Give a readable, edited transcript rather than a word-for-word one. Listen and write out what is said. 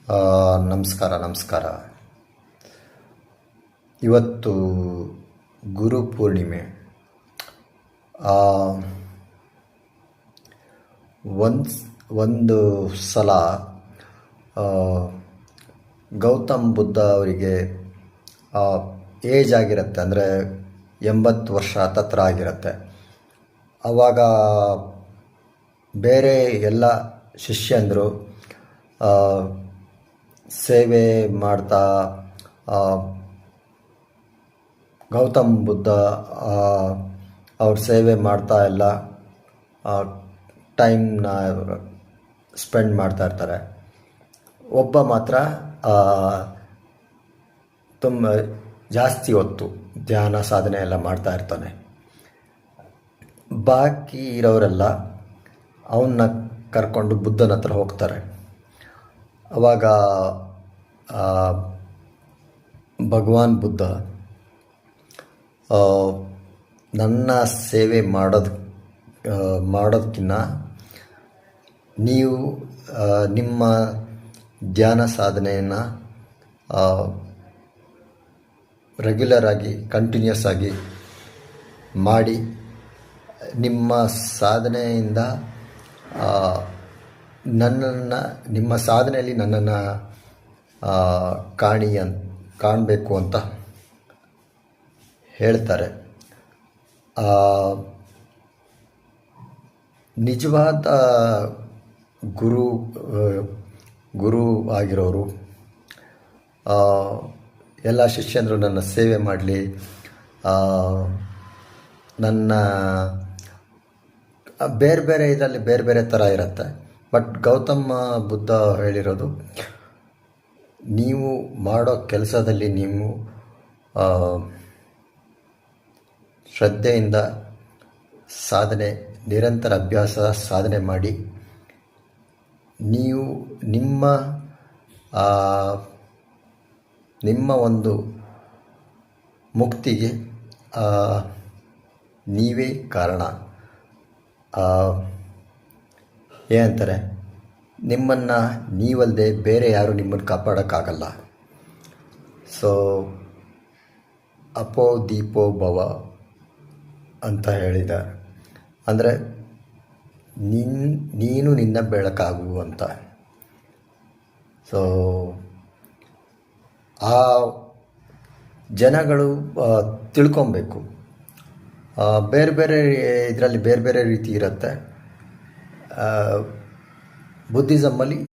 ನಮಸ್ಕಾರ. ಇವತ್ತು ಗುರು ಪೂರ್ಣಿಮೆ. ಒಂದು ಸಲ ಗೌತಮ್ ಬುದ್ಧ ಅವರಿಗೆ ಏಜ್ ಆಗಿರುತ್ತೆ, ಅಂದರೆ 80 ವರ್ಷ ಹತ್ತತ್ರ ಆಗಿರುತ್ತೆ. ಆವಾಗ ಬೇರೆ ಎಲ್ಲ ಶಿಷ್ಯಂದರು ಸೇವೆ ಮಾಡ್ತಾ ಗೌತಮ್ ಬುದ್ಧ ಅವ್ರ ಸೇವೆ ಮಾಡ್ತಾ ಎಲ್ಲ ಟೈಮ್ನ ಸ್ಪೆಂಡ್ ಮಾಡ್ತಾ ಇರ್ತಾರೆ. ಒಬ್ಬ ಮಾತ್ರ ತುಂಬ ಜಾಸ್ತಿ ಹೊತ್ತು ಧ್ಯಾನ ಸಾಧನೆ ಎಲ್ಲ ಮಾಡ್ತಾ ಇರ್ತಾನೆ. ಬಾಕಿ ಇರೋರೆಲ್ಲ ಅವನ್ನ ಕರ್ಕೊಂಡು ಬುದ್ಧನ ಹತ್ರ ಹೋಗ್ತಾರೆ. ಆವಾಗ ಭಗವಾನ್ ಬುದ್ಧ ನನ್ನ ಸೇವೆ ಮಾಡೋದಕ್ಕಿಂತ ನೀವು ನಿಮ್ಮ ಧ್ಯಾನ ಸಾಧನೆಯನ್ನು ರೆಗ್ಯುಲರ್ ಆಗಿ ಕಂಟಿನ್ಯೂಸ್ ಆಗಿ ಮಾಡಿ ನಿಮ್ಮ ಸಾಧನೆಯಿಂದ ನಿಮ್ಮ ಸಾಧನೆಯಲ್ಲಿ ನನ್ನನ್ನು ಕಾಣಬೇಕು ಅಂತ ಹೇಳ್ತಾರೆ. ನಿಜವಾದ ಗುರು ಆಗಿರೋರು ಎಲ್ಲ ಶಿಷ್ಯಂದರು ನನ್ನ ಸೇವೆ ಮಾಡಲಿ, ನನ್ನ ಬೇರೆ ಇದರಲ್ಲಿ ಬೇರೆ ಥರ ಇರುತ್ತೆ. ಬಟ್ ಗೌತಮ ಬುದ್ಧ ಹೇಳಿರೋದು, ನೀವು ಮಾಡೋ ಕೆಲಸದಲ್ಲಿ ನೀವು ಶ್ರದ್ಧೆಯಿಂದ ನಿರಂತರ ಅಭ್ಯಾಸ ಸಾಧನೆ ಮಾಡಿ ನೀವು ನಿಮ್ಮ ಒಂದು ಮುಕ್ತಿಗೆ ನೀವೇ ಕಾರಣ. ಏನಂತಾರೆ, ನಿಮ್ಮನ್ನು ನೀವಲ್ಲದೆ ಬೇರೆ ಯಾರು ನಿಮ್ಮನ್ನು ಕಾಪಾಡೋಕ್ಕಾಗಲ್ಲ. ಸೊ ಅಪೋ ದೀಪೋ ಭವ ಅಂತ ಹೇಳಿದ್ದಾರೆ. ಅಂದರೆ ನೀನು ನಿನ್ನ ಬೆಳಕಾಗು ಅಂತ. ಸೊ ಆ ಜನಗಳು ತಿಳ್ಕೊಬೇಕು. ಬೇರೆ ಇದರಲ್ಲಿ ಬೇರೆ ರೀತಿ ಇರುತ್ತೆ. ಬುದ್ಧಿಸಮ್ಮಲ್ಲಿ